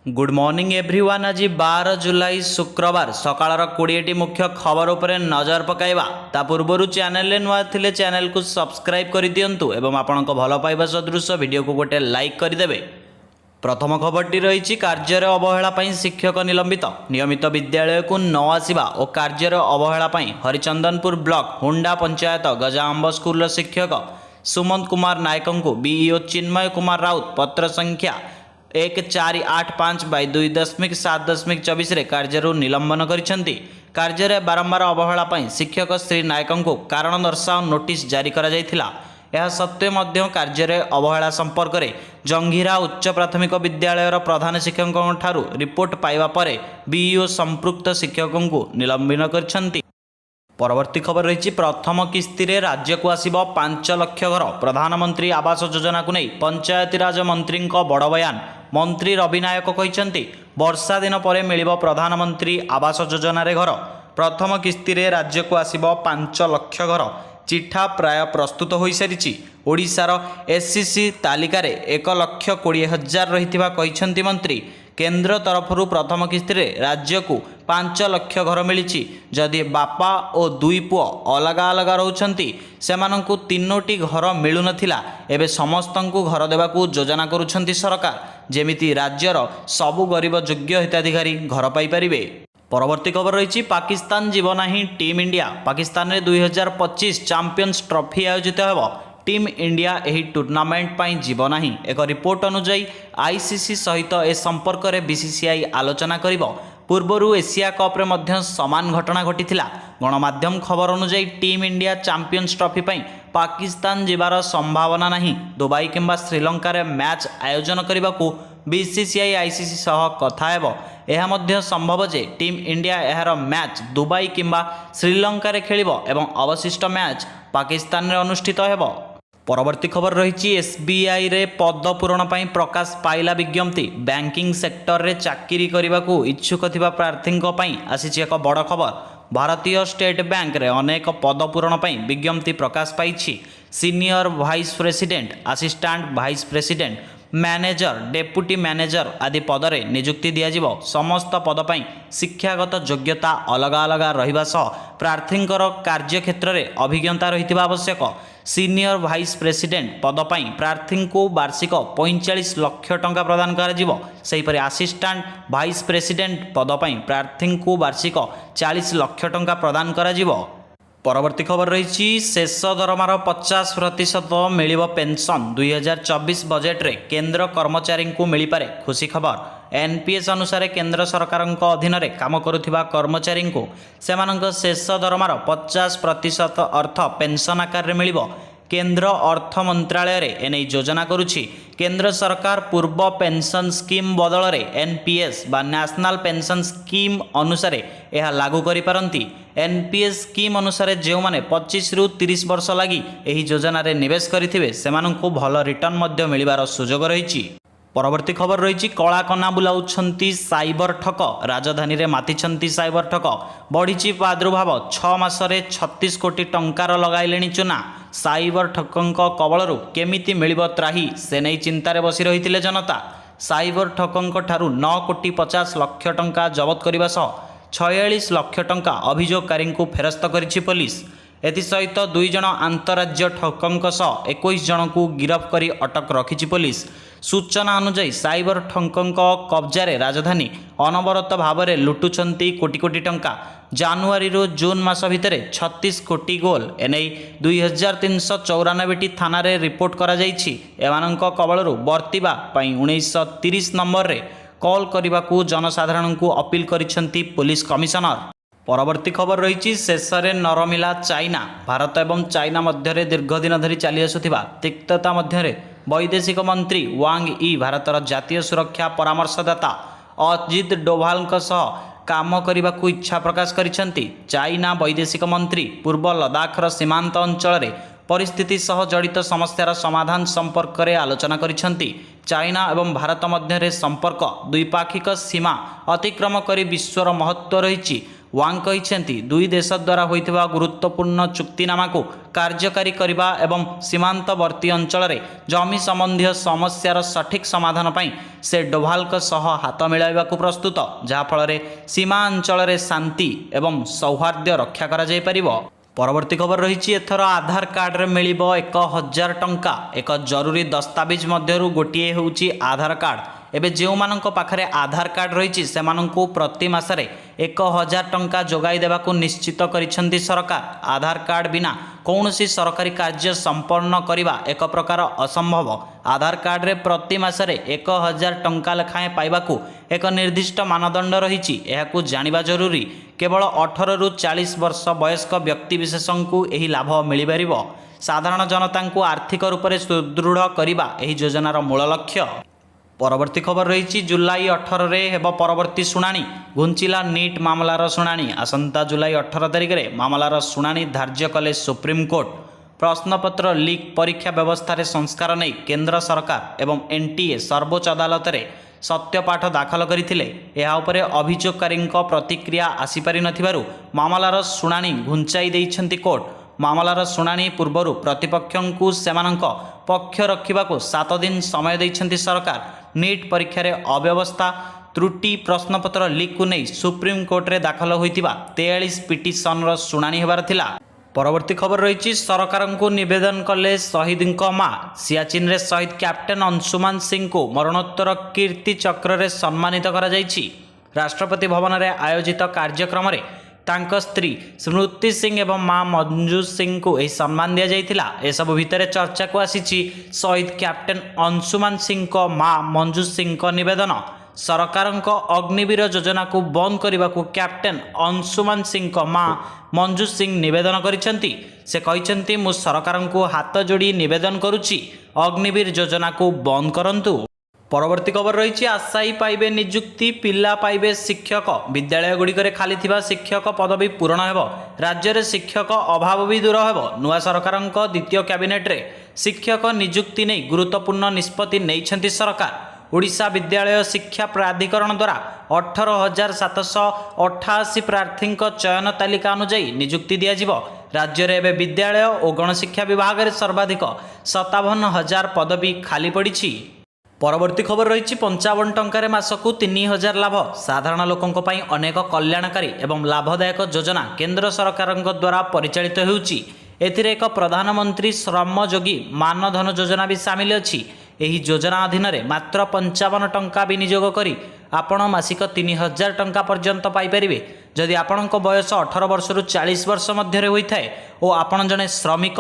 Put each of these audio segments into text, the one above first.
Good morning everyone. आज 12 जुलाई शुक्रवार सकाळर 20टी मुख्य खबर उपरे नजर पकाइबा। ता पूर्व चैनल नुआ थिले चैनल को सब्सक्राइब कर दियंतु एवं आपनक भल पाइबा सदृश वीडियो को गोटे लाइक करदेवे। प्रथम खबरटी रही कार्य अवहेला शिक्षक निलंबित। नियमित विद्यालय को न आसवा और कार्य अवहेला हरिचंदनपुर ब्लॉक हुंडा पंचायत गजाआंब स्कूल शिक्षक सुमंत कुमार नायक को बीईओ चिन्मय कुमार राउत पत्र संख्या 1485/2.7.24 कार्य निलंबन करिसेंती। कार्य बारंबार अवहेला शिक्षक श्री नायक को कारण दर्शाओ नोटिस जारी करा जायथिला। यह सत्वे मध्य कार्य अवहेला संपर्क में जंघीरा उच्च प्राथमिक विद्यालय प्रधान शिक्षकों ठारू रिपोर्ट पाइबा परे बीईओ संपृक्त शिक्षकों को निलंबन करिसेंती। परवर्ती खबर रही प्रथम किस्ती रे राज्य को आसिब 5 लाख घर। प्रधानमंत्री आवास योजना को नहीं पंचायतीराज मंत्री बड़ बयान। मंत्री रवि नायक कहते वर्षा दिन पर मिलिब प्रधानमंत्री आवास योजना रे घर। प्रथम किस्ती रे राज्य को आसिब 5 लाख घर। चिठा प्राय प्रस्तुत हो सारी। ओडिशार एससीसी तालिका रे 1,20,000 रही मंत्री। केंद्र तरफ प्रथम किस्ती रे राज्य को 5 लाख घर मिली। जदि बापा और 2 पुओ अलग अलग रोचंती सेमानंकु 3टी घर मिलु नथिला। एबे समस्तंकु घर देबाकू योजना करुछंती सरकार, जेमिति राज्यर सबु गरीब योग्य हिताधिकारी घर पाई परिबे। परवर्ती खबर रही पाकिस्तान जीवन ही टीम इंडिया। पाकिस्तान रे 2025 चैंपियंस ट्रॉफी आयोजित होब। टीम इंडिया एही टूर्नामेंट पाई जीवन ही। एक रिपोर्ट अनुसार आईसीसी सहित ए संपर्क में बीसीसीआई आलोचना करिबो। पूर्वरु एशिया कप रे मध्य समान घटना घटीथिला। गणमाध्यम खबर अनुसार टीम इंडिया चैंपियंस ट्रॉफी पाई पाकिस्तान जीवार संभावना नहीं। दुबई किंबा श्रीलंका रे मैच आयोजन करने को बीसीसीआई आईसीसी सह कथा हेबो। यह मध्य संभव जे टीम इंडिया यार मैच दुबई किंबा श्रीलंका रे खेलिबो एवं अवशिष्ट मैच पाकिस्तान रे अनुष्ठित हेबो। परवर्ती खबर रही एसबीआई रे पद पूरण प्रकाश पाइला विज्ञप्ति। बैंकिंग सेक्टर रे चाकरी करने को इच्छुक थिबा प्रार्थी आसी एक बड़ खबर। भारतीय स्टेट बैंक रे अनेक पद पूरण विज्ञप्ति प्रकाश पाई। Senior vice president, assistant vice president, manager, deputy manager आदि पदरे नियुक्ति दियाजिबो। समस्त पद पर शिक्षागत योग्यता अलग अलग रहिबा सह प्रार्थींकर कार्य क्षेत्र में अभिज्ञता रहितिबा आवश्यक। सीनियर वाइस प्रेसिडेंट पद पर प्रार्थी को वार्षिक 45 लाख टंका प्रदान करा। सेहीपरि असिस्टेंट वाइस प्रेसिडेंट पद पर प्रार्थी को वार्षिक 40 लाख टंका प्रदान करा। परवर्ती खबर रही शेष दरमार 50% मिल पेंशन। 2024 बजेट रे केंद्र कर्मचारी को मिल पारे खुशी खबर। एनपीएस अनुसार केंद्र सरकार अधीन में काम करुवा कर्मचारी को सेमानक शेष दरमार 50% अर्थ पेंशन आकार मिल। केंद्र अर्थ मंत्रालय रे एने योजना करुछि। केंद्र सरकार पूर्व पेंशन स्कीम बदल रे एनपीएस बा नेशनल पेंशन स्कीम अनुसार यह लागू करि पारंती। एनपीएस स्कीम अनुसार जो माने 25 रु 30 वर्ष लगी एही योजना रे निवेश करिथिबे सेमानंकु भल रिटर्न मध्य मिलिबार सुजोग रहिछि। परवर्ती खबर रही कला कना बुलाउछंती साइबर ठक। राजधानी रे मातिछंती साइबर ठक। बढ़ी प्रादुर्भाव 6 मासरे 36 कोटी टंकार लगाइलेनी चुना। साइबर ठकंक कबलरू केमिति मिलिबो त्राही से नहीं चिंतारे बसी रहिथिले जनता। साइबर ठकंक ठारू 9 कोटी 50 लाख टंका जबत करने सह 46 लाख टंका अभियोगकारी को फेरस्त करिछि पुलिस। एसहित 2 जन आंतराज्य ठकंक सह 21 जन को गिरफ्त करी अटक रखिछि पुलिस। सूचना अनुसार साइबर ठकंक कब्जारे राजधानी अनवरत भाव में लुटुछंती कोटी कोटी टंका। जानुआरी रो जून मास भितर 36 कोटी गोल एने 2394टी थाना रे रिपोर्ट करा जाइछि। एमानंक कबलरू बर्तिबा पई 1930 नंबर रे कॉल करने को जनसाधारण को अपील करिसेंती पुलिस कमिशनर। परवर्ती खबर रही शेष में नरमिला चाइना। भारत एवं चाइना मध्य दीर्घदिन धरी चली आसुथिबा तिक्तता मध्य वैदेशिक मंत्री वांग ई भारतर जातीय सुरक्षा परामर्शदाता अजित डोभाल सह काम करने को इच्छा प्रकाश करिसेंती। चाइना वैदेशिक मंत्री पूर्व लद्दाखर सीमांत अंचल में परिस्थिति सह जड़ित समस्यार समाधान संपर्क में आलोचना करिसेंती। चाइना एवं भारत मध्य संपर्क द्विपाक्षिक सीमा अतिक्रम कर विश्वर महत्व रही। ୱାଙ୍ଗ କହିଛନ୍ତି ଦୁଇ ଦେଶ ଦ୍ୱାରା ହୋଇଥିବା ଗୁରୁତ୍ୱପୂର୍ଣ୍ଣ ଚୁକ୍ତିନାମାକୁ କାର୍ଯ୍ୟକାରୀ କରିବା ଏବଂ ସୀମାନ୍ତବର୍ତ୍ତୀ ଅଞ୍ଚଳରେ ଜମି ସମ୍ବନ୍ଧୀୟ ସମସ୍ୟାର ସଠିକ୍ ସମାଧାନ ପାଇଁ ସେ ଡୋଭାଲଙ୍କ ସହ ହାତ ମିଳାଇବାକୁ ପ୍ରସ୍ତୁତ, ଯାହାଫଳରେ ସୀମା ଅଞ୍ଚଳରେ ଶାନ୍ତି ଏବଂ ସୌହାର୍ଦ୍ଦ୍ୟ ରକ୍ଷା କରାଯାଇପାରିବ। ପରବର୍ତ୍ତୀ ଖବର ରହିଛି, ଏଥର ଆଧାର କାର୍ଡ଼ରେ ମିଳିବ 1000 ଟଙ୍କା। ଏକ ଜରୁରୀ ଦସ୍ତାବିଜ ମଧ୍ୟରୁ ଗୋଟିଏ ହେଉଛି ଆଧାର କାର୍ଡ଼। ଏବେ ଯେଉଁମାନଙ୍କ ପାଖରେ ଆଧାର କାର୍ଡ଼ ରହିଛି ସେମାନଙ୍କୁ ପ୍ରତି ମାସରେ 1000 ଟଙ୍କା ଯୋଗାଇ ଦେବାକୁ ନିଶ୍ଚିତ କରିଛନ୍ତି ସରକାର। ଆଧାର କାର୍ଡ଼ ବିନା କୌଣସି ସରକାରୀ କାର୍ଯ୍ୟ ସମ୍ପନ୍ନ କରିବା ଏକ ପ୍ରକାର ଅସମ୍ଭବ। ଆଧାର କାର୍ଡ଼ରେ ପ୍ରତି ମାସରେ 1000 ଟଙ୍କା ଲେଖାଏଁ ପାଇବାକୁ ଏକ ନିର୍ଦ୍ଦିଷ୍ଟ ମାନଦଣ୍ଡ ରହିଛି। ଏହାକୁ ଜାଣିବା ଜରୁରୀ। କେବଳ 18ରୁ 40 ବର୍ଷ ବୟସ୍କ ବ୍ୟକ୍ତିବିଶେଷଙ୍କୁ ଏହି ଲାଭ ମିଳିପାରିବ। ସାଧାରଣ ଜନତାଙ୍କୁ ଆର୍ଥିକ ରୂପରେ ସୁଦୃଢ଼ କରିବା ଏହି ଯୋଜନାର ମୂଳ ଲକ୍ଷ୍ୟ। ପରବର୍ତ୍ତୀ ଖବର ରହିଛି, ଜୁଲାଇ 18ରେ ହେବ ପରବର୍ତ୍ତୀ ଶୁଣାଣି। ଘୁଞ୍ଚିଲା ନିଟ୍ ମାମଲାର ଶୁଣାଣି। ଆସନ୍ତା ଜୁଲାଇ 18 ତାରିଖରେ ମାମଲାର ଶୁଣାଣି ଧାର୍ଯ୍ୟ କଲେ ସୁପ୍ରିମକୋର୍ଟ। ପ୍ରଶ୍ନପତ୍ର ଲିକ୍ ପରୀକ୍ଷା ବ୍ୟବସ୍ଥାରେ ସଂସ୍କାର ନେଇ କେନ୍ଦ୍ର ସରକାର ଏବଂ NTA ସର୍ବୋଚ୍ଚ ଅଦାଲତରେ ସତ୍ୟପାଠ ଦାଖଲ କରିଥିଲେ। ଏହା ଉପରେ ଅଭିଯୋଗକାରୀଙ୍କ ପ୍ରତିକ୍ରିୟା ଆସିପାରିନଥିବାରୁ ମାମଲାର ଶୁଣାଣି ଘୁଞ୍ଚାଇ ଦେଇଛନ୍ତି କୋର୍ଟ। ମାମଲାର ଶୁଣାଣି ପୂର୍ବରୁ ପ୍ରତିପକ୍ଷଙ୍କୁ ସେମାନଙ୍କ ପକ୍ଷ ରଖିବାକୁ 7 ଦିନ ସମୟ ଦେଇଛନ୍ତି ସରକାର। ନିଟ୍ ପରୀକ୍ଷାରେ ଅବ୍ୟବସ୍ଥା, ତ୍ରୁଟି, ପ୍ରଶ୍ନପତ୍ର ଲିକ୍କୁ ନେଇ ସୁପ୍ରିମକୋର୍ଟରେ ଦାଖଲ ହୋଇଥିବା 43 ପିଟିସନର ଶୁଣାଣି ହେବାର ଥିଲା। ପରବର୍ତ୍ତୀ ଖବର ରହିଛି, ସରକାରଙ୍କୁ ନିବେଦନ କଲେ ଶହୀଦଙ୍କ ମା। ସିଆଚିନରେ ଶହୀଦ କ୍ୟାପ୍ଟେନ୍ ଅଂଶୁମାନ ସିଂଙ୍କୁ ମରଣୋତ୍ତର କୀର୍ତ୍ତି ଚକ୍ରରେ ସମ୍ମାନିତ କରାଯାଇଛି। ରାଷ୍ଟ୍ରପତି ଭବନରେ ଆୟୋଜିତ କାର୍ଯ୍ୟକ୍ରମରେ ତାଙ୍କ ସ୍ତ୍ରୀ ସ୍ମୃତି ସିଂ ଏବଂ ମା ମଞ୍ଜୁ ସିଂଙ୍କୁ ଏହି ସମ୍ମାନ ଦିଆଯାଇଥିଲା। ଏସବୁ ଭିତରେ ଚର୍ଚ୍ଚାକୁ ଆସିଛି ଶହୀଦ କ୍ୟାପ୍ଟେନ୍ ଅଂଶୁମାନ ସିଂଙ୍କ ମା ମଞ୍ଜୁ ସିଂଙ୍କ ନିବେଦନ। ସରକାରଙ୍କ ଅଗ୍ନିବୀର ଯୋଜନାକୁ ବନ୍ଦ କରିବାକୁ କ୍ୟାପ୍ଟେନ୍ ଅଂଶୁମାନ ସିଂଙ୍କ ମା ମଞ୍ଜୁ ସିଂ ନିବେଦନ କରିଛନ୍ତି। ସେ କହିଛନ୍ତି, ମୁଁ ସରକାରଙ୍କୁ ହାତ ଯୋଡ଼ି ନିବେଦନ କରୁଛି, ଅଗ୍ନିବୀର ଯୋଜନାକୁ ବନ୍ଦ କରନ୍ତୁ। ପରବର୍ତ୍ତୀ ଖବର ରହିଛି, ଆଶାୟୀ ପାଇବେ ନିଯୁକ୍ତି, ପିଲା ପାଇବେ ଶିକ୍ଷକ। ବିଦ୍ୟାଳୟଗୁଡ଼ିକରେ ଖାଲି ଥିବା ଶିକ୍ଷକ ପଦବୀ ପୂରଣ ହେବ। ରାଜ୍ୟରେ ଶିକ୍ଷକ ଅଭାବ ବି ଦୂର ହେବ। ନୂଆ ସରକାରଙ୍କ ଦ୍ୱିତୀୟ କ୍ୟାବିନେଟ୍ରେ ଶିକ୍ଷକ ନିଯୁକ୍ତି ନେଇ ଗୁରୁତ୍ୱପୂର୍ଣ୍ଣ ନିଷ୍ପତ୍ତି ନେଇଛନ୍ତି ସରକାର। ଓଡ଼ିଶା ବିଦ୍ୟାଳୟ ଶିକ୍ଷା ପ୍ରାଧିକରଣ ଦ୍ୱାରା 18,788 ପ୍ରାର୍ଥୀଙ୍କ ଚୟନ ତାଲିକା ଅନୁଯାୟୀ ନିଯୁକ୍ତି ଦିଆଯିବ। ରାଜ୍ୟରେ ଏବେ ବିଦ୍ୟାଳୟ ଓ ଗଣଶିକ୍ଷା ବିଭାଗରେ ସର୍ବାଧିକ 57,000 ପଦବୀ ଖାଲି ପଡ଼ିଛି। ପରବର୍ତ୍ତୀ ଖବର ରହିଛି, 55 ଟଙ୍କାରେ ମାସକୁ 3000 ଲାଭ। ସାଧାରଣ ଲୋକଙ୍କ ପାଇଁ ଅନେକ କଲ୍ୟାଣକାରୀ ଏବଂ ଲାଭଦାୟକ ଯୋଜନା କେନ୍ଦ୍ର ସରକାରଙ୍କ ଦ୍ୱାରା ପରିଚାଳିତ ହେଉଛି। ଏଥିରେ ଏକ ପ୍ରଧାନମନ୍ତ୍ରୀ ଶ୍ରମଯୋଗୀ ମାନଧନ ଯୋଜନା ବି ସାମିଲ ଅଛି। ଏହି ଯୋଜନା ଅଧୀନରେ ମାତ୍ର 55 ଟଙ୍କା ବିନିଯୋଗ କରି ଆପଣ ମାସିକ 3000 ଟଙ୍କା ପର୍ଯ୍ୟନ୍ତ ପାଇପାରିବେ। ଯଦି ଆପଣଙ୍କ ବୟସ 18 ବର୍ଷରୁ 40 ବର୍ଷ ମଧ୍ୟରେ ହୋଇଥାଏ ଓ ଆପଣ ଜଣେ ଶ୍ରମିକ,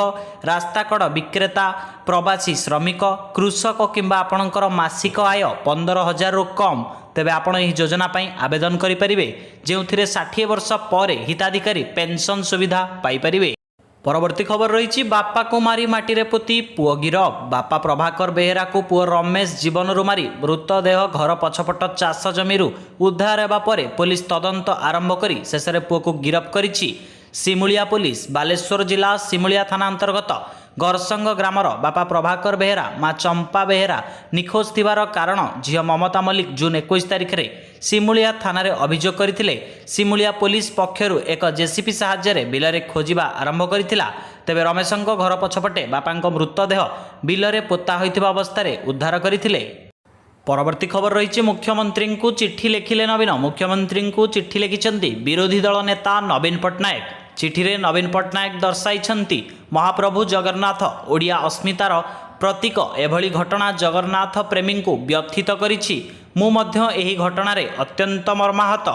ରାସ୍ତାକଡ଼ ବିକ୍ରେତା, ପ୍ରବାସୀ ଶ୍ରମିକ, କୃଷକ କିମ୍ବା ଆପଣଙ୍କର ମାସିକ ଆୟ 15,000ରୁ କମ୍, ତେବେ ଆପଣ ଏହି ଯୋଜନା ପାଇଁ ଆବେଦନ କରିପାରିବେ, ଯେଉଁଥିରେ 60 ବର୍ଷ ପରେ ହିତାଧିକାରୀ ପେନ୍ସନ୍ ସୁବିଧା ପାଇପାରିବେ। ପରବର୍ତ୍ତୀ ଖବର ରହିଛି, ବାପାକୁ ମାରି ମାଟିରେ ପୋତି ପୁଅ ଗିରଫ। ବାପା ପ୍ରଭାକର ବେହେରାକୁ ପୁଅ ରମେଶ ଜୀବନରୁ ମାରି ମୃତଦେହ ଘର ପଛପଟ ଚାଷ ଜମିରୁ ଉଦ୍ଧାର ହେବା ପରେ ପୋଲିସ ତଦନ୍ତ ଆରମ୍ଭ କରି ଶେଷରେ ପୁଅକୁ ଗିରଫ କରିଛି। ସିମୁଳିଆ ପୋଲିସ ବାଲେଶ୍ୱର ଜିଲ୍ଲା ସିମୁଳିଆ ଥାନା ଅନ୍ତର୍ଗତ ଗରସଙ୍ଗ ଗ୍ରାମର ବାପା ପ୍ରଭାକର ବେହେରା, ମା ଚମ୍ପା ବେହେରା ନିଖୋଜ ଥିବାର କାରଣ ଝିଅ ମମତା ମଲ୍ଲିକ ଜୁନ୍ 21 ତାରିଖରେ ସିମୁଳିଆ ଥାନାରେ ଅଭିଯୋଗ କରିଥିଲେ। ସିମୁଳିଆ ପୋଲିସ ପକ୍ଷରୁ ଏକ ଜେସିପି ସାହାଯ୍ୟରେ ବିଲରେ ଖୋଜିବା ଆରମ୍ଭ କରିଥିଲା। ତେବେ ରମେଶଙ୍କ ଘର ପଛପଟେ ବାପାଙ୍କ ମୃତଦେହ ବିଲରେ ପୋତା ହୋଇଥିବା ଅବସ୍ଥାରେ ଉଦ୍ଧାର କରିଥିଲେ। ପରବର୍ତ୍ତୀ ଖବର ରହିଛି, ମୁଖ୍ୟମନ୍ତ୍ରୀଙ୍କୁ ଚିଠି ଲେଖିଲେ ନବୀନ। ମୁଖ୍ୟମନ୍ତ୍ରୀଙ୍କୁ ଚିଠି ଲେଖିଛନ୍ତି ବିରୋଧୀ ଦଳ ନେତା ନବୀନ ପଟ୍ଟନାୟକ। ଚିଠିରେ ନବୀନ ପଟ୍ଟନାୟକ ଦର୍ଶାଇଛନ୍ତି, ମହାପ୍ରଭୁ ଜଗନ୍ନାଥ ଓଡ଼ିଆ ଅସ୍ମିତାର ପ୍ରତୀକ। ଏଭଳି ଘଟଣା ଜଗନ୍ନାଥ ପ୍ରେମୀଙ୍କୁ ବ୍ୟଥିତ କରିଛି। ମୁଁ ମଧ୍ୟ ଏହି ଘଟଣାରେ ଅତ୍ୟନ୍ତ ମର୍ମାହତ।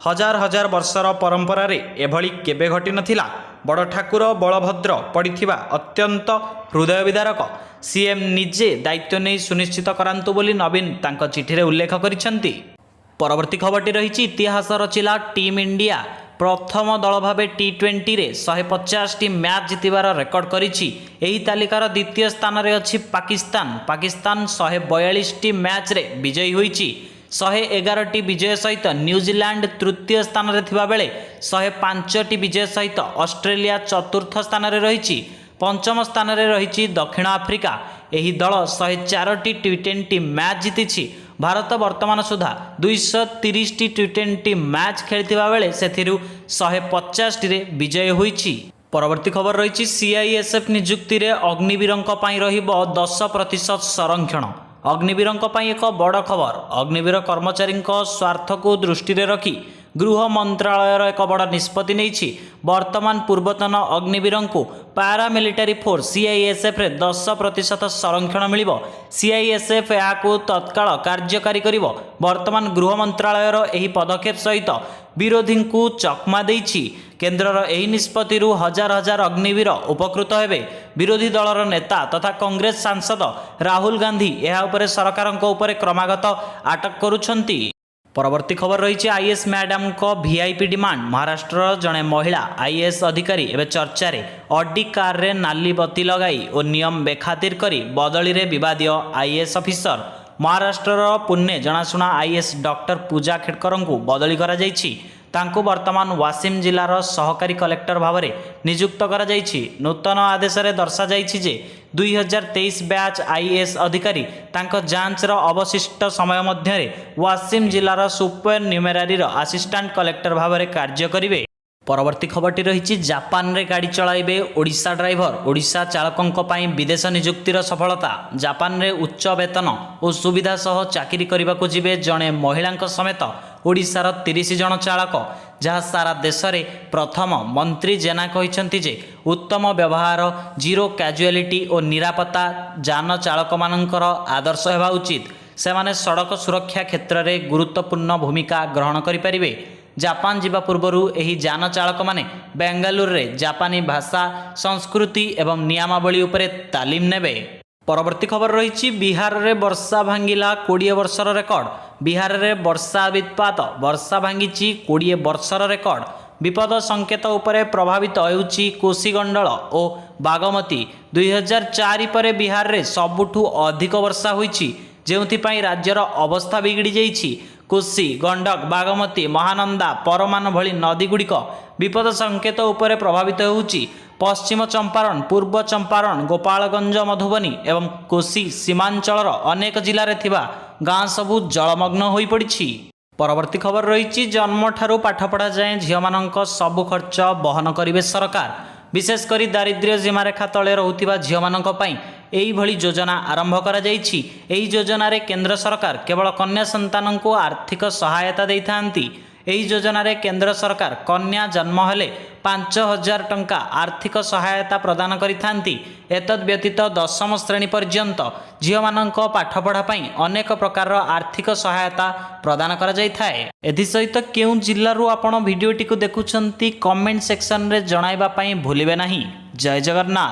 ହଜାର ହଜାର ବର୍ଷର ପରମ୍ପରାରେ ଏଭଳି କେବେ ଘଟିନଥିଲା। ବଡ଼ ଠାକୁର ବଳଭଦ୍ର ପଡ଼ିଥିବା ଅତ୍ୟନ୍ତ ହୃଦୟ ବିଦାରକ। ସିଏମ୍ ନିଜେ ଦାୟିତ୍ୱ ନେଇ ସୁନିଶ୍ଚିତ କରାନ୍ତୁ ବୋଲି ନବୀନ ତାଙ୍କ ଚିଠିରେ ଉଲ୍ଲେଖ କରିଛନ୍ତି। ପରବର୍ତ୍ତୀ ଖବରଟି ରହିଛି, ଇତିହାସ ରଚିଲା ଟିମ୍ ଇଣ୍ଡିଆ। ପ୍ରଥମ ଦଳ ଭାବେ T20ରେ 150ଟି ମ୍ୟାଚ୍ ଜିତିବାର ରେକର୍ଡ କରିଛି। ଏହି ତାଲିକାର ଦ୍ୱିତୀୟ ସ୍ଥାନରେ ଅଛି ପାକିସ୍ତାନ। ପାକିସ୍ତାନ 142ଟି ମ୍ୟାଚ୍ରେ ବିଜୟୀ ହୋଇଛି। 111ଟି ବିଜୟ ସହିତ ନ୍ୟୁଜିଲାଣ୍ଡ ତୃତୀୟ ସ୍ଥାନରେ ଥିବାବେଳେ 105ଟି ବିଜୟ ସହିତ ଅଷ୍ଟ୍ରେଲିଆ ଚତୁର୍ଥ ସ୍ଥାନରେ ରହିଛି। ପଞ୍ଚମ ସ୍ଥାନରେ ରହିଛି ଦକ୍ଷିଣ ଆଫ୍ରିକା। ଏହି ଦଳ 104ଟି T20 ମ୍ୟାଚ୍ ଜିତିଛି। ଭାରତ ବର୍ତ୍ତମାନ ସୁଦ୍ଧା 230ଟି ଟି20 ମ୍ୟାଚ୍ ଖେଳିଥିବା ବେଳେ ସେଥିରୁ 150ଟିରେ ବିଜୟ ହୋଇଛି। ପରବର୍ତ୍ତୀ ଖବର ରହିଛି ସିଆଇଏସ୍ଏଫ୍ ନିଯୁକ୍ତିରେ ଅଗ୍ନିବୀରଙ୍କ ପାଇଁ ରହିବ 10% ସଂରକ୍ଷଣ। ଅଗ୍ନିବୀରଙ୍କ ପାଇଁ ଏକ ବଡ଼ ଖବର। ଅଗ୍ନିବୀର କର୍ମଚାରୀଙ୍କ ସ୍ୱାର୍ଥକୁ ଦୃଷ୍ଟିରେ ରଖି ଗୃହ ମନ୍ତ୍ରାଳୟର ଏକ ବଡ଼ ନିଷ୍ପତ୍ତି ନେଇଛି। ବର୍ତ୍ତମାନ ପୂର୍ବତନ ଅଗ୍ନିବୀରଙ୍କୁ ପାରାମିଲିଟାରୀ ଫୋର୍ସ ସିଆଇଏସ୍ଏଫ୍ରେ 10% ସଂରକ୍ଷଣ ମିଳିବ। ସିଆଇଏସ୍ଏଫ୍ ଏହାକୁ ତତ୍କାଳ କାର୍ଯ୍ୟକାରୀ କରିବ। ବର୍ତ୍ତମାନ ଗୃହ ମନ୍ତ୍ରାଳୟର ଏହି ପଦକ୍ଷେପ ସହିତ ବିରୋଧୀଙ୍କୁ ଚକମା ଦେଇଛି। କେନ୍ଦ୍ରର ଏହି ନିଷ୍ପତ୍ତିରୁ ହଜାର ହଜାର ଅଗ୍ନିବୀର ଉପକୃତ ହେବେ। ବିରୋଧୀ ଦଳର ନେତା ତଥା କଂଗ୍ରେସ ସାଂସଦ ରାହୁଲ ଗାନ୍ଧୀ ଏହା ଉପରେ ସରକାରଙ୍କ ଉପରେ କ୍ରମାଗତ ଆଟାକ୍ କରୁଛନ୍ତି। ପରବର୍ତ୍ତୀ ଖବର ରହିଛି ଆଇଏଏସ୍ ମ୍ୟାଡାମଙ୍କ ଭିଆଇପି ଡିମାଣ୍ଡ। ମହାରାଷ୍ଟ୍ରର ଜଣେ ମହିଳା ଆଇଏଏସ୍ ଅଧିକାରୀ ଏବେ ଚର୍ଚ୍ଚାରେ। ଅଡି କାରରେ ନାଲି ବତି ଲଗାଇ ଓ ନିୟମ ବେଖାତିର କରି ବଦଳିରେ ବିବାଦୀୟ ଆଇଏଏସ୍ ଅଫିସର। ମହାରାଷ୍ଟ୍ରର ପୁନେ ଜଣାଶୁଣା ଆଇଏଏସ୍ ଡକ୍ଟର ପୂଜା ଖେଡକରଙ୍କୁ ବଦଳି କରାଯାଇଛି। ତାଙ୍କୁ ବର୍ତ୍ତମାନ ୱାସିମ ଜିଲ୍ଲାର ସହକାରୀ କଲେକ୍ଟର ଭାବରେ ନିଯୁକ୍ତ କରାଯାଇଛି। ନୂତନ ଆଦେଶରେ ଦର୍ଶାଯାଇଛି ଯେ 2023 ବ୍ୟାଚ୍ ଆଇଏଏସ୍ ଅଧିକାରୀ ତାଙ୍କ ଯାଞ୍ଚର ଅବଶିଷ୍ଟ ସମୟ ମଧ୍ୟରେ ୱାସିମ ଜିଲ୍ଲାର ସୁପର ନ୍ୟୁମେରାରୀର ଆସିଷ୍ଟାଣ୍ଟ କଲେକ୍ଟର ଭାବରେ କାର୍ଯ୍ୟ କରିବେ। ପରବର୍ତ୍ତୀ ଖବରଟି ରହିଛି ଜାପାନରେ ଗାଡ଼ି ଚଳାଇବେ ଓଡ଼ିଶା ଡ୍ରାଇଭର। ଓଡ଼ିଶା ଚାଳକଙ୍କ ପାଇଁ ବିଦେଶ ନିଯୁକ୍ତିର ସଫଳତା। ଜାପାନରେ ଉଚ୍ଚ ବେତନ ଓ ସୁବିଧା ସହ ଚାକିରି କରିବାକୁ ଯିବେ ଜଣେ ମହିଳାଙ୍କ ସମେତ ଓଡ଼ିଶାର 30 ଜଣ ଚାଳକ, ଯାହା ସାରା ଦେଶରେ ପ୍ରଥମ। ମନ୍ତ୍ରୀ ଜେନା କହିଛନ୍ତି ଯେ ଉତ୍ତମ ବ୍ୟବହାର, ଜିରୋ କ୍ୟାଜୁଆଲିଟି ଓ ନିରାପତ୍ତା ଯାନ ଚାଳକମାନଙ୍କର ଆଦର୍ଶ ହେବା ଉଚିତ। ସେମାନେ ସଡ଼କ ସୁରକ୍ଷା କ୍ଷେତ୍ରରେ ଗୁରୁତ୍ୱପୂର୍ଣ୍ଣ ଭୂମିକା ଗ୍ରହଣ କରିପାରିବେ। ଜାପାନ ଯିବା ପୂର୍ବରୁ ଏହି ଯାନ ଚାଳକମାନେ ବେଙ୍ଗାଲୁରୁରେ ଜାପାନୀ ଭାଷା, ସଂସ୍କୃତି ଏବଂ ନିୟମାବଳୀ ଉପରେ ତାଲିମ ନେବେ। ପରବର୍ତ୍ତୀ ଖବର ରହିଛି ବିହାରରେ ବର୍ଷା ଭାଙ୍ଗିଲା 20 ବର୍ଷର ରେକର୍ଡ। ବିହାରରେ ବର୍ଷା ବିତ୍ପାତ। ବର୍ଷା ଭାଙ୍ଗିଛି 20 ବର୍ଷର ରେକର୍ଡ। ବିପଦ ସଂକେତ ଉପରେ ପ୍ରଭାବିତ ହେଉଛି କୋଶି ଗଣ୍ଡଳ ଓ ବାଗମତୀ। 2004 ପରେ ବିହାରରେ ସବୁଠୁ ଅଧିକ ବର୍ଷା ହୋଇଛି, ଯେଉଁଥିପାଇଁ ରାଜ୍ୟର ଅବସ୍ଥା ବିଗିଡ଼ି ଯାଇଛି। କୋଶି, ଗଣ୍ଡକ, ବାଗମତୀ, ମହାନନ୍ଦା, ପରମାନ ଭଳି ନଦୀଗୁଡ଼ିକ ବିପଦ ସଂକେତ ଉପରେ ପ୍ରଭାବିତ ହେଉଛି। ପଶ୍ଚିମ ଚମ୍ପାରଣ, ପୂର୍ବ ଚମ୍ପାରଣ, ଗୋପାଳଗଞ୍ଜ, ମଧୁବନୀ ଏବଂ କୋଶି ସୀମାଞ୍ଚଳର ଅନେକ ଜିଲ୍ଲାରେ ଥିବା ଗାଁ ସବୁ ଜଳମଗ୍ନ ହୋଇପଡ଼ିଛି। ପରବର୍ତ୍ତୀ ଖବର ରହିଛି ଜନ୍ମଠାରୁ ପାଠପଢ଼ା ଯାଏଁ ଝିଅମାନଙ୍କ ସବୁ ଖର୍ଚ୍ଚ ବହନ କରିବେ ସରକାର। ବିଶେଷ କରି ଦାରିଦ୍ର୍ୟ ସୀମାରେଖା ତଳେ ରହୁଥିବା ଝିଅମାନଙ୍କ ପାଇଁ ଏହିଭଳି ଯୋଜନା ଆରମ୍ଭ କରାଯାଇଛି। ଏହି ଯୋଜନାରେ କେନ୍ଦ୍ର ସରକାର କେବଳ କନ୍ୟା ସନ୍ତାନଙ୍କୁ ଆର୍ଥିକ ସହାୟତା ଦେଇଥାନ୍ତି। ଏହି ଯୋଜନାରେ କେନ୍ଦ୍ର ସରକାର କନ୍ୟା ଜନ୍ମ ହେଲେ 5,000 ଟଙ୍କା ଆର୍ଥିକ ସହାୟତା ପ୍ରଦାନ କରିଥାନ୍ତି। ଏତଦ୍ ବ୍ୟତୀତ 10ମ ଶ୍ରେଣୀ ପର୍ଯ୍ୟନ୍ତ ଝିଅମାନଙ୍କ ପାଠପଢ଼ା ପାଇଁ ଅନେକ ପ୍ରକାରର ଆର୍ଥିକ ସହାୟତା ପ୍ରଦାନ କରାଯାଇଥାଏ। ଏଥିସହିତ କେଉଁ ଜିଲ୍ଲାରୁ ଆପଣ ଭିଡ଼ିଓଟିକୁ ଦେଖୁଛନ୍ତି କମେଣ୍ଟ ସେକ୍ସନରେ ଜଣାଇବା ପାଇଁ ଭୁଲିବେ ନାହିଁ। ଜୟ ଜଗନ୍ନାଥ।